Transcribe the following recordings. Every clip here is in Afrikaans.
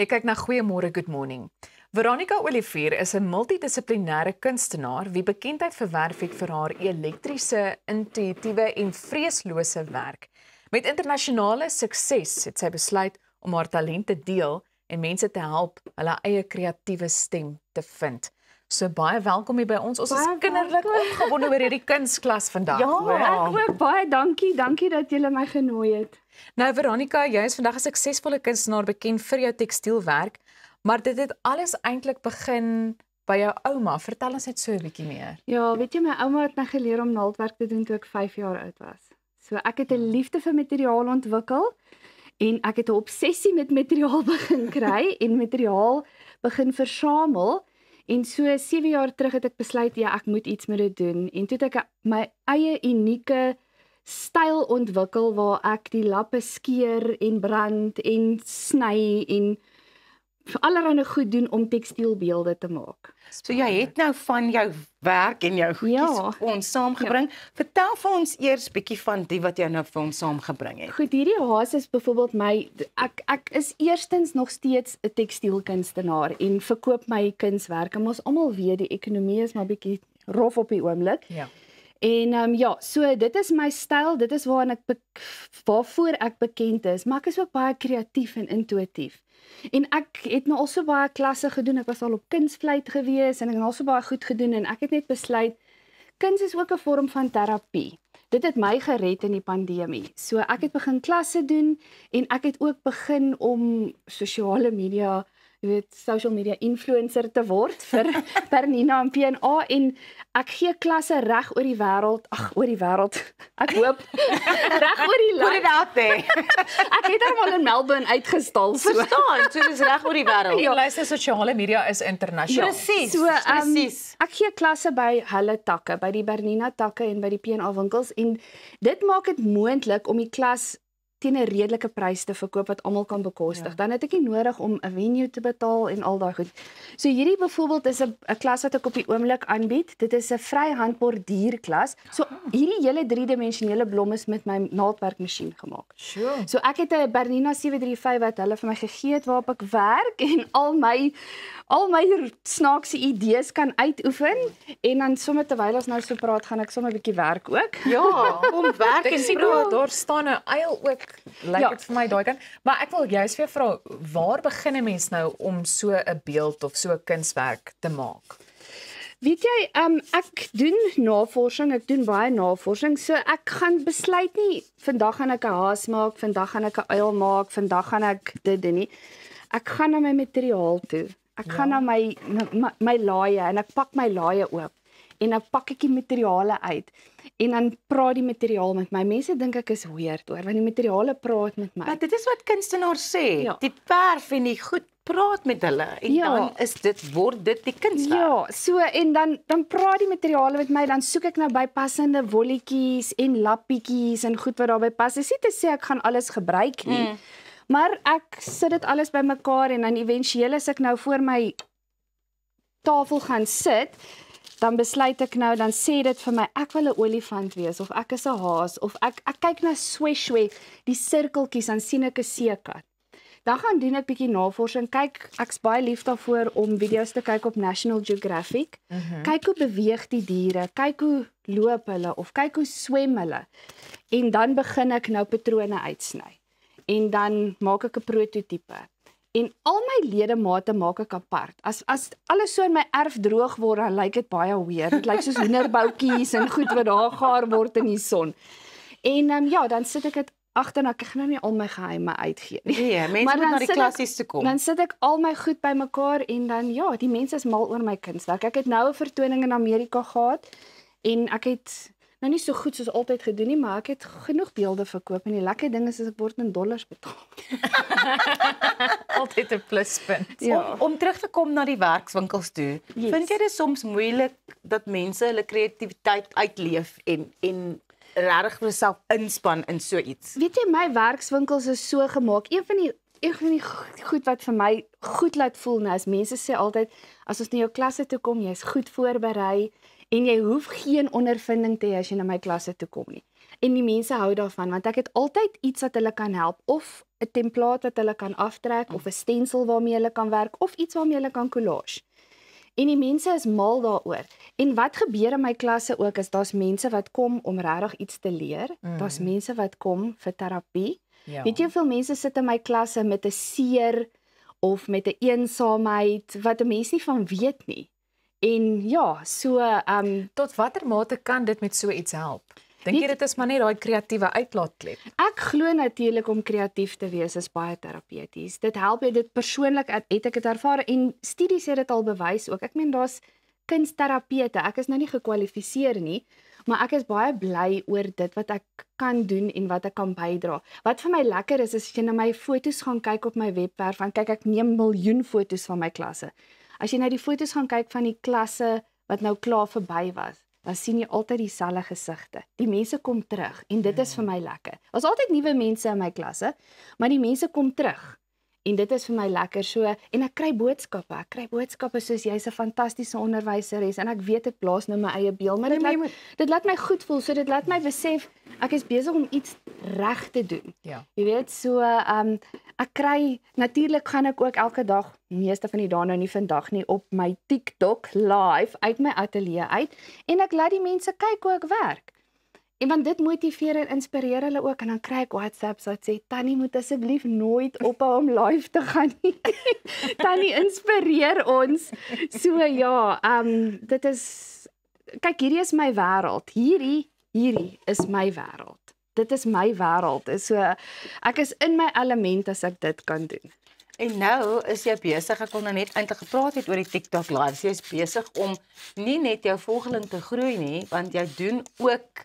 Jy kyk na Goeiemôre, Good Morning. Veronica Olivier is 'n multidissiplinêre kunstenaar wie bekendheid verwerf het vir haar elektriese, intuïtiewe en vreeslose werk. Met internasionale sukses het sy besluit om haar talent te deel en mense te help hulle eie kreatiewe stem te vind. So baie welkom hier by ons. Ons is kinderlik opgewonde oor hierdie kunsklas vandag. Ja, ek ook baie dankie. Dankie dat julle my genooi het. Nou Veronica, jy is vandag 'n suksesvolle kunstenaar bekend vir jou tekstielwerk, maar dit het alles eintlik begin by jou ouma. Vertel ons net so 'n bietjie meer. Ja, weet jy, my ouma het my geleer om naaldwerk te doen toe ek 5 jaar oud was. So ek het 'n liefde vir materiaal ontwikkel en ek het 'n obsessie met materiaal begin kry en materiaal begin versamel. En so 7 jaar terug het ek besluit, ja, ek moet iets met dit doen. En toe het ek my eie unieke styl ontwikkel waar ek die lappe skeer en brand en sny en allerlei goed doen om tekstielbeelde te maak. So jy het nou van jou werk en jou goedjies vir ons saamgebring. Ja. Vertel vir ons eers bietjie van die wat jy nou vir ons saamgebring het. Goed, hierdie haas is byvoorbeeld ek is eerstens nog steeds 'n tekstielkunstenaar en verkoop my kunswerke. Ons almal weet die ekonomie is maar bietjie rof op die oomblik. Ja. En so dit is my styl, dit is waarvoor ek bekend is, maar ek is ook baie kreatief en intuïtief. En ek het nou al so baie klasse gedoen, ek was al op kunstvleit gewees en ek het al so baie goed gedoen en ek het net besluit, kuns is ook 'n vorm van terapie. Dit het my gered in die pandemie. So ek het begin klasse doen en ek het ook begin om sosiale media, jy weet, social media influencer te word vir Bernina en P&A en ek gee klasse reg oor die wêreld, oor die wêreld. Ek hoop reg oor die land. Ek het hom al in Melbourne uitgestal. Verstaan, so dis reg oor die wêreld. Ja, luister, sosiale media is internasionaal. Presies. So, presies. Ek gee klasse by hulle takke, by die Bernina takke en by die P&A winkels en dit maak dit moontlik om die klas teen 'n redelike prys te verkoop wat almal kan bekostig. Ja. Dan het ek nie nodig om 'n venue te betaal en al daai goed. So hierdie byvoorbeeld is 'n klas wat ek op die oomblik aanbied. Dit is 'n vryhand borduurklas. So hierdie hele 3-dimensionele blom is met my naaldwerkmasjien gemaak. Sure. So ek het 'n Bernina 735 wat hulle vir my gegee het waarop ek werk en al my snaakse idees kan uitoefen en dan sommer terwyl ons nou so praat, gaan ek sommer 'n bietjie werk ook. Ja, kom werk Ek en sien daar staan 'n uil ook. Lyk dit vir my daai kant. Maar ek wil juist vir jou vra, waar begin 'n mens nou om so 'n beeld of so 'n kunswerk te maak? Weet jy, ek doen navorsing, ek doen baie navorsing, so ek gaan besluit nie, vandag gaan ek 'n haas maak, vandag gaan ek 'n uil maak, vandag gaan ek dit doen nie. Ek gaan na my materiaal toe. Ek gaan na my laaie en ek pak my laaie oop. En dan pak ek die materiale uit en dan praat die materiaal met my. Mense dink ek is weird hoor, want die materiale praat met my. Maar dit is wat kunstenaars sê. Ja. Die verf en die goed praat met hulle en dan word dit die kunswerk. Ja, so en dan praat die materiale met my, dan soek ek nou by passende wolletjies en lappietjies en goed wat daarby pas. Dis nie te sê ek gaan alles gebruik nie. Maar ek sit dit alles bymekaar en dan éventueel as ek nou voor my tafel gaan sit, dan besluit ek nou, dan sê dit vir my, ek wil 'n olifant wees, of ek is 'n haas, of ek kyk na sweshwe, die sirkeltjies, dan sien ek 'n seekat. Dan gaan doen ek bietjie navorsing, kyk, ek's baie lief daarvoor om video's te kyk op National Geographic, kyk hoe beweeg die diere, kyk hoe loop hulle, of kyk hoe swem hulle, en dan begin ek nou patrone uitsny, en dan maak ek 'n prototipe. En al my ledemate maak ek apart. As alles so in my erf droog word, dan lyk dit baie weird. Dit lyk soos hoenderboutjies en goed wat daar gaar word in die son. En dan sit ek dit agter, ek gaan nou nie al my geheime uitgee nie. Nee, mense moet na die klassies toe kom. Dan sit ek al my goed bymekaar en dan die mense is mal oor my kunswerk. Ek het nou 'n vertoning in Amerika gehad en ek het nou nie so goed soos altyd gedoen nie, maar ek het genoeg beelde verkoop en die lekker ding is ek word in dollars betaal. Altyd 'n pluspunt. Ja. Om terug te kom na die werkswinkels toe, vind jy dit soms moeilik dat mense hulle kreatiwiteit uitleef en regtig vir hulself inspann in so iets? Weet jy, my werkswinkels is so gemaak. Een van die goed wat vir my goed laat voel nou is, mense sê altyd, as ons na jou klasse toe kom, jy's goed voorberei en jy hoef geen ondervinding te hê as jy na my klasse toe kom nie. En die mense hou daarvan want ek het altyd iets wat hulle kan help of 'n template wat hulle kan aftrek of 'n stensel waarmee hulle kan werk of iets waarmee hulle kan collage. En die mense is mal daaroor. En wat gebeur in my klasse ook is daar's mense wat kom om regtig iets te leer. Daar's mense wat kom vir terapie. Ja. Weet jy hoeveel mense sit in my klasse met 'n seer of met 'n eensaamheid wat 'n mens nie van weet nie. En ja, so Tot watter mate kan dit met so iets help? Dink jy dit is maar net daai kreatiewe uitlaatklep? ek glo natuurlik om kreatief te wees is baie terapeuties. Dit help jou, dit persoonlik het ek dit ervaar en studies het dit al bewys ook. Ek meen daar's kunsterapeute. Ek is nou nie gekwalifiseer nie, maar ek is baie bly oor dit wat ek kan doen en wat ek kan bydra. Wat vir my lekker is as jy na my foto's gaan kyk op my webwerf, want kyk ek neem miljoen foto's van my klasse. As jy na die foto's gaan kyk van die klasse wat nou klaar verby was, dan sien jy altyd dieselfde gesigte. Die mense kom terug en dit is vir my lekker. Daar's altyd nuwe mense in my klasse, maar die mense kom terug. En dit is vir my lekker so en ek kry boodskappe. Ek kry boodskappe soos jy's 'n fantastiese onderwyseres en ek weet ek blaas nou my eie beeld, maar dit laat my goed voel. So dit laat my besef ek is besig om iets reg te doen. Ja. Jy weet, so ek kry natuurlik gaan ek ook elke dag, meeste van die dae nou nie vandag nie, op my TikTok live uit my ateljee uit en ek laat die mense kyk hoe ek werk. En want dit motiveer en inspireer hulle ook en dan kry ek WhatsApps wat sê Tannie moet asseblief nooit ophou om live te gaan nie. Tannie inspireer ons. So ja, dit is kyk hierdie is my wêreld. Hierdie is my wêreld. Dit is my wêreld. So ek is in my element as ek dit kan doen. En nou is jy besig, ek wil nou net eintlik gepraat het oor die TikTok lives. Jy is besig om nie net jou volgeling te groei nie, want jy doen ook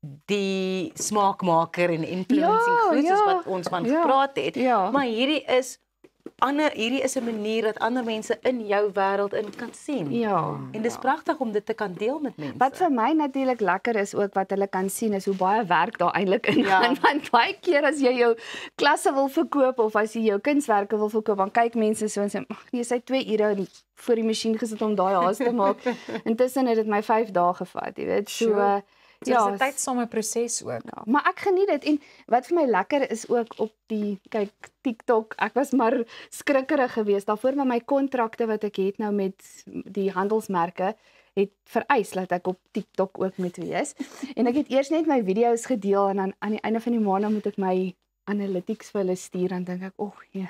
die smaakmaker en influencing goed soos wat ons van gepraat het. Ja. Maar hierdie is 'n manier dat ander mense in jou wêreld in kan sien. Ja. En dis pragtig om dit te kan deel met mense. Wat vir my natuurlik lekker is ook wat hulle kan sien is hoe baie werk daar eintlik in gaan. Want baie keer as jy jou klasse wil verkoop of as jy jou kunswerke wil verkoop, dan kyk mense so en sê, "Ag, jy sê 2 ure voor die masjien gesit om daai haas te maak." Intussen het dit my 5 dae gevat, jy weet. So So ja, dis 'n tydsame proses ook. Ja, maar ek geniet dit en wat vir my lekker is ook op die kyk TikTok. Ek was maar skrikkerig geweest daarvoor, maar my kontrakte wat ek het nou met die handelsmerke het vereis dat ek op TikTok ook moet wees. En ek het eers net my video's gedeel en dan aan die einde van die maand moet ek my analytics vir hulle stuur en dink ek, ja.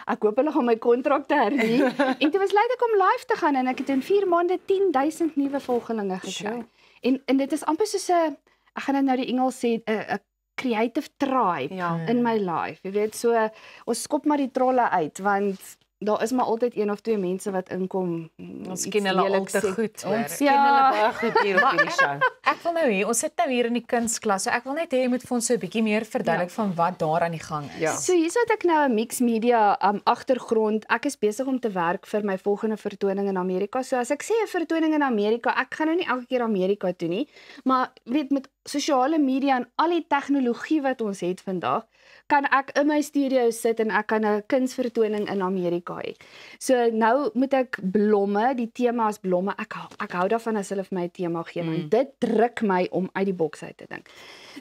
Ek hoop hulle gaan my kontrakte hernie. En toe besluit ek om live te gaan en ek het in 4 maande 10,000 nuwe volgelinge gekry. En dit is amper soos 'n, ek gaan dit nou die Engels sê, 'n creative tribe in my life. Jy weet, so ons skop maar die trolle uit want daar is maar altyd 1 of 2 mense wat inkom. Ons ken hulle al te goed, hoor. Ons ken hulle baie goed hier op hierdie show. Ek wil nou hê ons sit nou hier in die kunstklas. So ek wil net hê jy moet vir ons so 'n bietjie meer verduidelik van wat daar aan die gang is. So hierso het ek nou 'n mixed media agtergrond. Ek is besig om te werk vir my volgende vertoning in Amerika. So as ek sê 'n vertoning in Amerika, ek gaan nou nie elke keer Amerika toe nie, maar weet met sosiale media en al die tegnologie wat ons het vandag, kan ek in my studio sit en ek kan 'n kunsvertoning in Amerika hê. So nou moet ek blomme, die tema is blomme. Ek hou daarvan as hulle vir my 'n tema gee, want dit druk my om uit die boks uit te dink.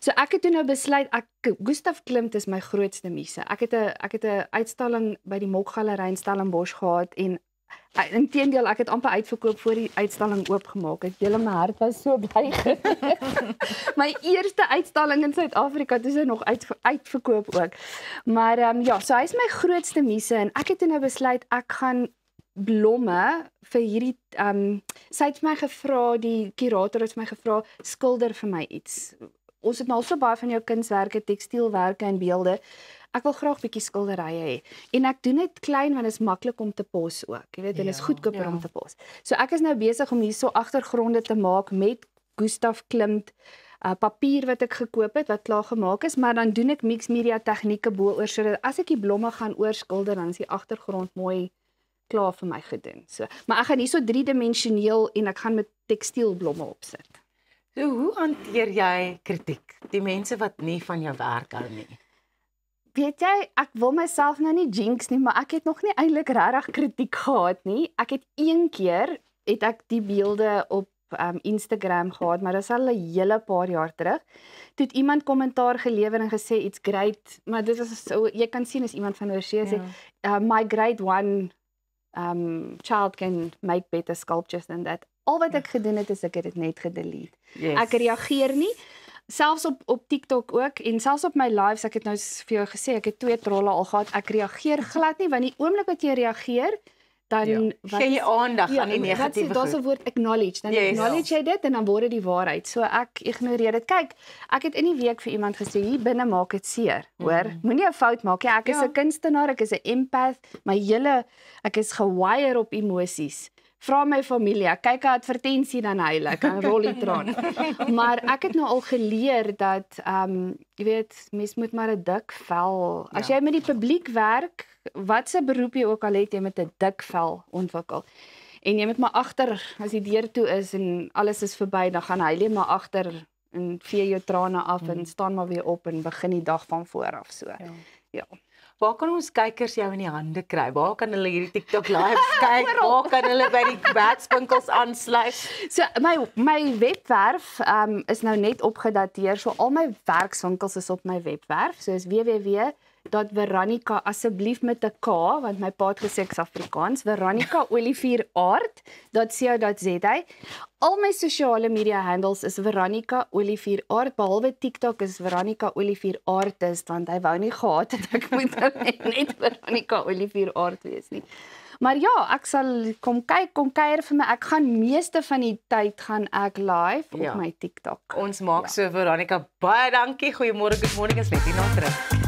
So ek het toe nou besluit Gustav Klimt is my grootste muse. Ek het 'n uitstalling by die Mok Galery in Stellenbosch gehad en inteendeel ek het amper uitverkoop voor die uitstalling oopgemaak het. Julle my hart was so bly. My eerste uitstalling in Suid-Afrika, dis nog uitverkoop ook. Maar so hy is my grootste muse en ek het nou besluit ek gaan blomme vir hierdie sy het my gevra, die kurator het my gevra, skilder vir my iets. Ons het nou al so baie van jou kunswerke, tekstielwerke en beelde. Ek wil graag bietjie skilderye hê. En ek doen dit klein want dit is maklik om te pos ook. Jy weet, dit is goedkoper om te pos. So ek is nou besig om hierso agtergronde te maak met Gustav Klimt papier wat ek gekoop het wat klaar gemaak is, maar dan doen ek mixed media tegnieke bo-oor sodat as ek die blomme gaan oorskilder dan is die agtergrond mooi klaar vir my gedoen. So, maar ek gaan hierso 3-dimensioneel en ek gaan met tekstielblomme opsit. So hoe hanteer jy kritiek? Die mense wat nie van jou werk hou nie. Weet jy, ek wil myself nou nie jinx nie, maar ek het nog nie eintlik regtig kritiek gehad nie. Ek het een keer het ek die beelde op Instagram gehad, maar dit is al 'n hele paar jaar terug. Toe het iemand kommentaar gelewer en gesê it's great, maar dit was so jy kan sien as iemand van oorsee sê my grade 1 child can make better sculptures than that. Al wat ek gedoen het is ek het dit net gedelete. Yes. Ek reageer nie. Selfs op TikTok ook en selfs op my lives, ek het nou vir jou gesê ek het 2 trolle al gehad. Ek reageer glad nie want die oomblik wat jy reageer dan gee jy aandag aan die negatiewe goed. Daar's 'n woord acknowledge. Dan acknowledge jy dit en dan word dit die waarheid. So ek ignoreer dit. Kyk, ek het in die week vir iemand gesê hier binne maak dit seer, hoor. Moenie 'n fout maak nie. Ek is 'n kunstenaar, ek is 'n empath. Ek is gewire op emosies. Vra my familie, ek kyk 'n advertensie dan huil ek, en rol die traan. Maar ek het nou al geleer dat jy weet, mens moet maar 'n dik vel. As jy met die publiek werk, watse beroep jy ook al het, jy met 'n dik vel ontwikkel. En jy moet maar agter as die deur toe is en alles is verby, dan gaan huil jy maar agter en vee jou trane af en staan maar weer op en begin die dag van voor af so. Ja. Waar kan ons kykers jou in die hande kry? Waar kan hulle hierdie TikTok live kyk? Waar kan hulle by die werkswinkels aansluit? So my webwerf is nou net opgedateer. So al my werkswinkels is op my webwerf. So is www.veronica asseblief met 'n K want my pa het gesê ek's Afrikaans. veronicaolivier.co.za. Al my sosiale media handles is Veronica Olivier Art, behalwe TikTok is Veronica Olivier Artist, want hy wou nie gehad het ek moet net Veronica Olivier Art wees nie. Maar ja, ek sal kom kuier vir my. Ek gaan meeste van die tyd gaan ek live op my TikTok. Ons maak so Veronica, baie dankie. Goeiemôre, good morning, is net hier na terug.